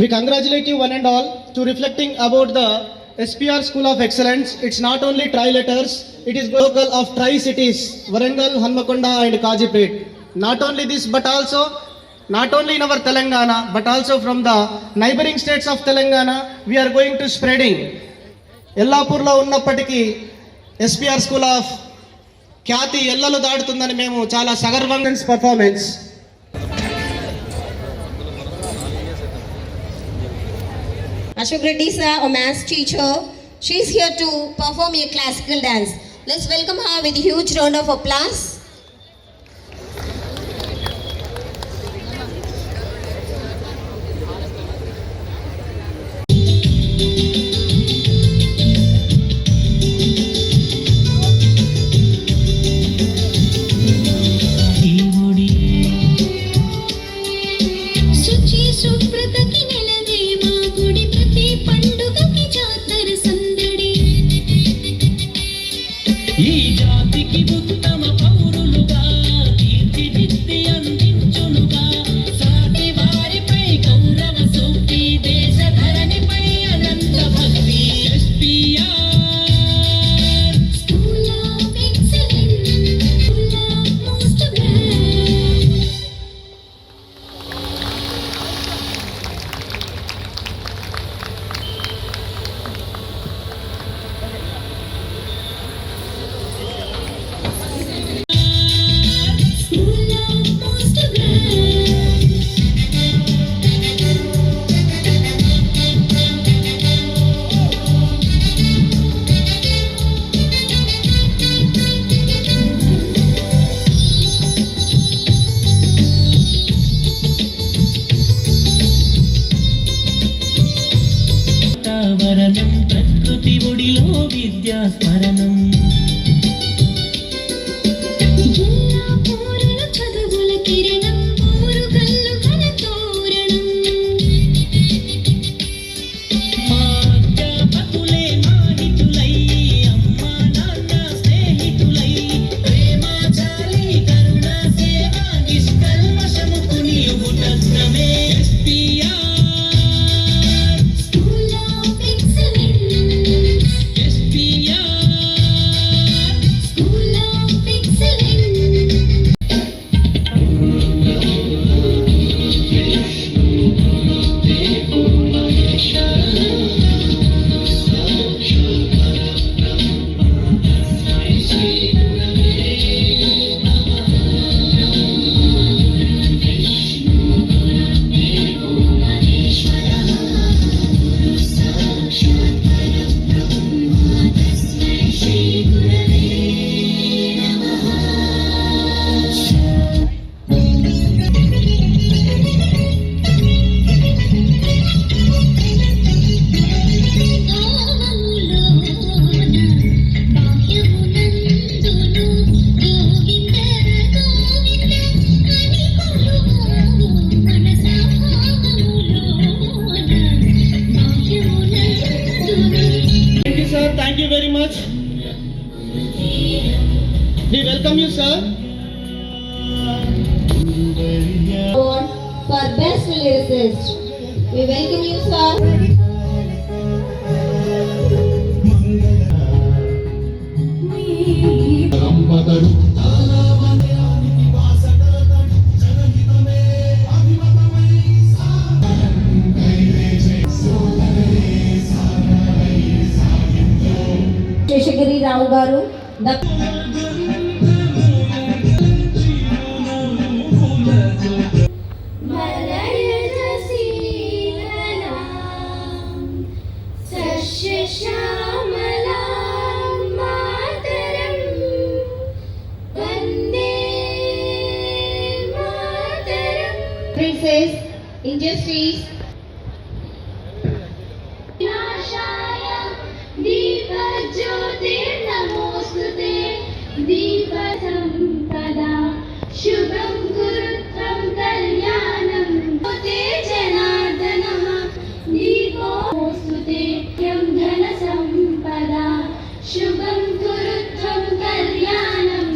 We congratulate you one and all to reflecting about the SPR School of Excellence. It's not only tri-letters, it is local of tri-cities, Warangal, Hanmakonda and Kajipet. Not only this, but also, not only in our Telangana, but also from the neighboring states of Telangana, we are going to spreading. Yellapurlo ఉన్నప్పటికీ SPR School of ఖ్యాతి ఎల్లలు దాటుతుందని మేము చాలా సగర్వంగా performance. Ashok Reddy sir, a maths teacher, she is here to perform a classical dance. Let's welcome her with a huge round of applause. ప్రకృతి ఒడిలో విద్యా స్మరణం చదువుల కిరణం ఊరు కల్లు కల తోరణం మా అధ్యాపకులే మాహితులై అమ్మా నాన్న స్నేహితులై ప్రేమ జాలి కరుణ సేవ నిష్కల్మషము పునియుగు తత్వమే Thank you very much. We welcome you, sir. For best lyricist, we welcome you, sir. Seshagiri రావు గారు Princess Industries ज्योतिर्नमोस्तुते दीपसंपदा शुभं गुरुत्वं कल्याणं ते जनार्दनः दीपोस्तुते यं धनसंपदा शुभं गुरुत्वं कल्याणं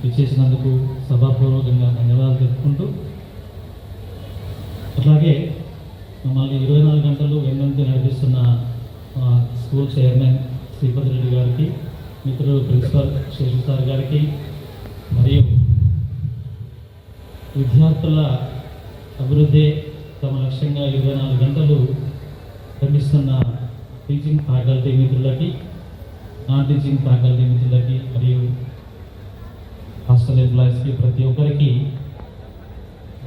విచ్చేసినందుకు సభాపూర్వకంగా ధన్యవాదాలు తెలుపుకుంటూ అట్లాగే 24 గంటలు వెన్నంటి నడిపిస్తున్న స్కూల్ చైర్మన్ శ్రీపతి రెడ్డి గారికి, మిత్రులు ప్రిన్సిపల్ శేషు సార్ గారికి, మరియు విద్యార్థుల అభివృద్ధి తమ లక్ష్యంగా 24 గంటలు శ్రమిస్తున్న టీచింగ్ ఫ్యాకల్టీ మిత్రులకి, నాన్ టీచింగ్ ఫ్యాకల్టీ మిత్రులకి, మరియు హాస్టల్ ఎంప్లాయీస్కి, ప్రతి ఒక్కరికి,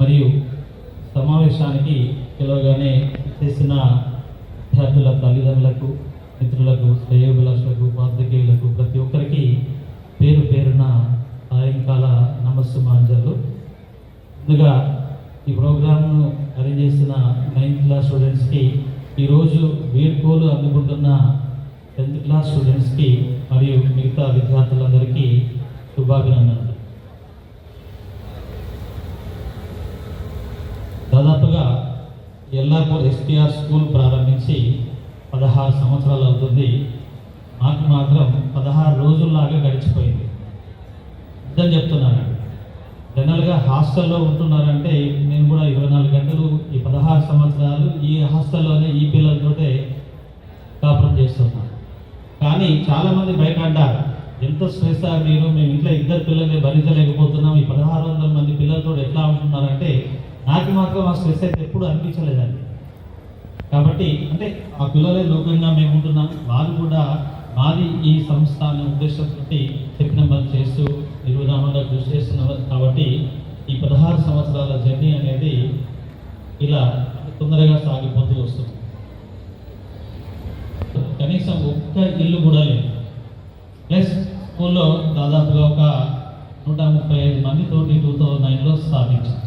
మరియు సమావేశానికి పిలవగానే చేసిన విద్యార్థుల తల్లిదండ్రులకు, మిత్రులకు, శ్రేయోభిలాషులకు, ఉపాధ్యాయులకు, ప్రతి ఒక్కరికి పేరు పేరున సాయంకాల నమస్సుమాంజలు. ముందుగా ఈ ప్రోగ్రామ్ను అరేంజ్ చేసిన 9th క్లాస్ స్టూడెంట్స్కి, ఈరోజు వీడ్కోలు అందుకుంటున్న 10th క్లాస్ స్టూడెంట్స్కి మరియు మిగతా విద్యార్థులందరికీ శుభాభినందనలు. దాదాపుగా ఎల్లాపూర్ ఎస్పీఆర్ స్కూల్ ప్రారంభించి 16 సంవత్సరాలు అవుతుంది. నాకు మాత్రం 16 రోజుల్లాగా గడిచిపోయింది. నిజం చెప్తున్నాను. జనరల్గా హాస్టల్లో ఉంటున్నారంటే నేను కూడా 24 గంటలు ఈ 16 సంవత్సరాలు ఈ హాస్టల్లోనే ఈ పిల్లలతోటే కాపురం చేస్తున్నాను. కానీ చాలామంది బయట అంటారు, ఎంత స్ట్రెస్ మీరు, మేము ఇంట్లో 2 పిల్లల్ని భరించలేకపోతున్నాం, ఈ 1600 మంది పిల్లలతో ఎట్లా ఉంటున్నారంటే నాకు మాత్రం ఆ స్ట్రెస్ అయితే ఎప్పుడు అనిపించలేదండి. కాబట్టి అంటే ఆ పిల్లలే లోకంగా మేము ఉంటున్నాం, వాళ్ళు కూడా మాది ఈ సంస్థ అనే ఉద్దేశంతో చెప్పిన పని చేస్తూ నిర్విధానంగా కృషి చేస్తున్నారు. కాబట్టి ఈ 16 సంవత్సరాల జర్నీ అనేది ఇలా తొందరగా సాగిపోతూ వస్తుంది. కనీసం ఒక్క ఇల్లు కూడా లేదు. ప్లస్ స్కూల్లో దాదాపుగా ఒక 135 మందితోటి 2009లో స్థాపించాం.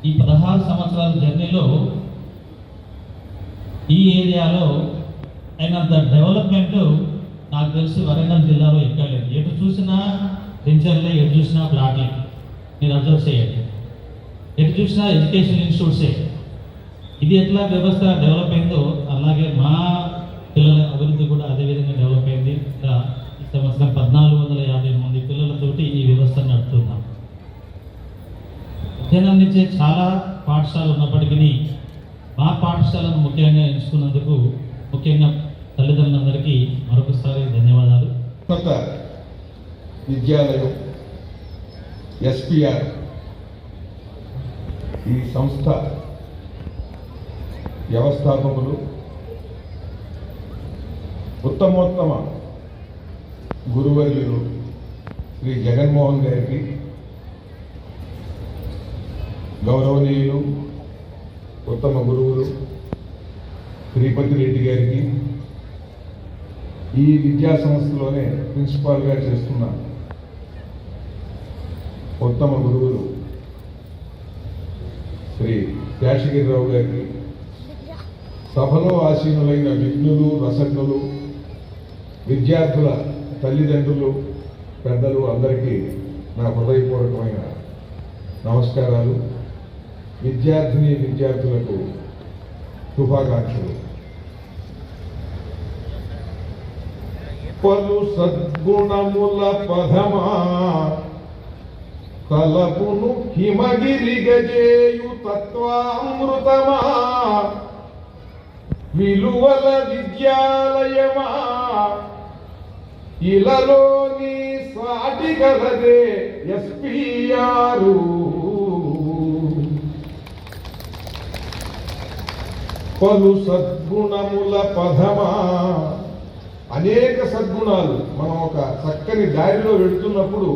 ఈ 16 సంవత్సరాల జర్నీలో ఈ ఏరియాలో అయినంత డెవలప్మెంట్ నాకు తెలిసి వరంగల్ జిల్లాలో ఎక్కడ లేదు. ఎటు చూసినా వెంచర్లే, ఎటు చూసినా ప్లాట్లే. మీరు అబ్జర్వ్ చేయండి. ఎటు చూసినా ఎడ్యుకేషన్ ఇన్స్టిట్యూట్సే. ఇది ఎట్లా వ్యవస్థ డెవలప్ అయిందో అలాగే మా పిల్లల అభివృద్ధి కూడా అదేవిధంగా డెవలప్ అయింది. ఈ సంవత్సరం 1450 మంది పిల్లలతోటి ఈ వ్యవస్థను నడుపుతున్నాం. అధ్యయనం అందించే చాలా పాఠశాలలు ఉన్నప్పటికీ మా పాఠశాలను ముఖ్యంగా ఎంచుకున్నందుకు ముఖ్యంగా తల్లిదండ్రులందరికీ మరొకసారి ధన్యవాదాలు. ఉన్నత విద్యాలయం ఎస్పీఆర్ ఈ సంస్థ వ్యవస్థాపకులు ఉత్తమోత్తమ గురువర్యులు శ్రీ జగన్మోహన్ గారికి, గౌరవనీయులు ఉత్తమ గురువులు శ్రీపతి రెడ్డి గారికి, ఈ విద్యా సంస్థలోనే ప్రిన్సిపాల్గా చేస్తున్న ఉత్తమ గురువులు శ్రీ శేషగిరిరావు గారికి, సభలో ఆసీనులైన విఘ్నులు, రసజ్ఞులు, విద్యార్థుల తల్లిదండ్రులు, పెద్దలు అందరికీ నా హృదయపూర్వకమైన నమస్కారాలు. విద్యార్థులకు శుభాకాంక్షలు. పలు సద్గుణముల పదమా తలపును హిమగిరిగజేయు తత్వామృతమా విలువల విద్యాలయమా ఇలలోని సాటి గలదే ఎస్పీఆర్. పలు సద్గుణముల పదమా, అనేక సద్గుణాలు. మనం ఒక చక్కని దారిలో వెళుతున్నప్పుడు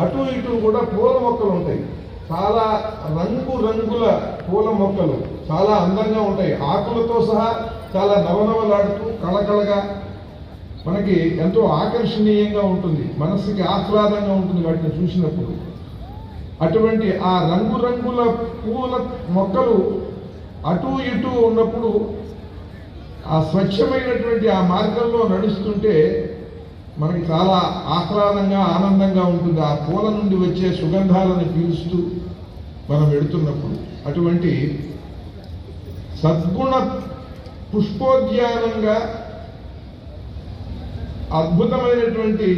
అటు ఇటు కూడా పూల మొక్కలు ఉంటాయి. చాలా రంగుల పూల మొక్కలు చాలా అందంగా ఉంటాయి. ఆకులతో సహా చాలా నవనవలాడుతూ కళకళగా మనకి ఎంతో ఆకర్షణీయంగా ఉంటుంది, మనస్సుకి ఆహ్లాదంగా ఉంటుంది వాటిని చూసినప్పుడు. అటువంటి ఆ రంగుల పూల మొక్కలు అటు ఇటు ఉన్నప్పుడు ఆ స్వచ్ఛమైనటువంటి ఆ మార్గంలో నడుస్తుంటే మనకి చాలా ఆహ్లాదంగా, ఆనందంగా ఉంటుంది. ఆ పూల నుండి వచ్చే సుగంధాలను పీలుస్తూ మనం వెళుతున్నప్పుడు అటువంటి సద్గుణ పుష్పోద్యానంగా అద్భుతమైనటువంటి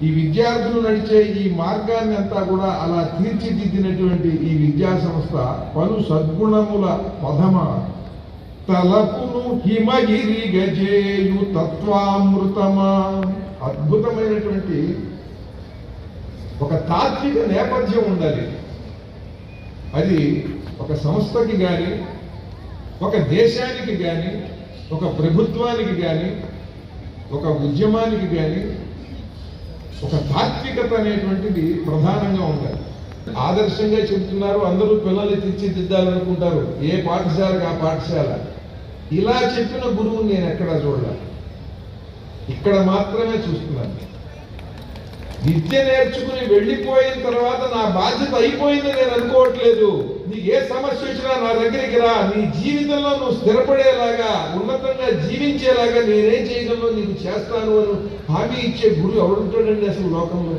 ఈ విద్యార్థులు నడిచే ఈ మార్గాన్ని అంతా కూడా అలా తీర్చిదిద్దినటువంటి ఈ విద్యా సంస్థ పలు సద్గుణముల పదమ తలపును హిమగిరి గజేయు తత్వామృతమా. అద్భుతమైనటువంటి ఒక తాత్విక నేపథ్యం ఉండాలి. అది ఒక సంస్థకి కానీ, ఒక దేశానికి కానీ, ఒక ప్రభుత్వానికి కానీ, ఒక ఉద్యమానికి కానీ ఒక తాత్వికత అనేటువంటిది ప్రధానంగా ఉండాలి. ఆదర్శంగా చెబుతున్నారు, అందరూ పిల్లల్ని తీర్చిదిద్దాలనుకుంటారు, ఏ పాఠశాలకు ఆ పాఠశాల. ఇలా చెప్పిన గురువుని నేను ఎక్కడా చూడాలి, ఇక్కడ మాత్రమే చూస్తున్నాను. విద్య నేర్చుకుని వెళ్ళిపోయిన తర్వాత నా బాధ్యత అయిపోయింది నేను అనుకోవట్లేదు. నీకు ఏ సమస్య వచ్చినా నా దగ్గరికి రా, నీ జీవితంలో నువ్వు స్థిరపడేలాగా, ఉన్నతంగా జీవించేలాగా నేనేం చేయగలను నీకు చేస్తాను అని హామీ ఇచ్చే గురువు ఎవడుంటాడండి అసలు లోకంలో?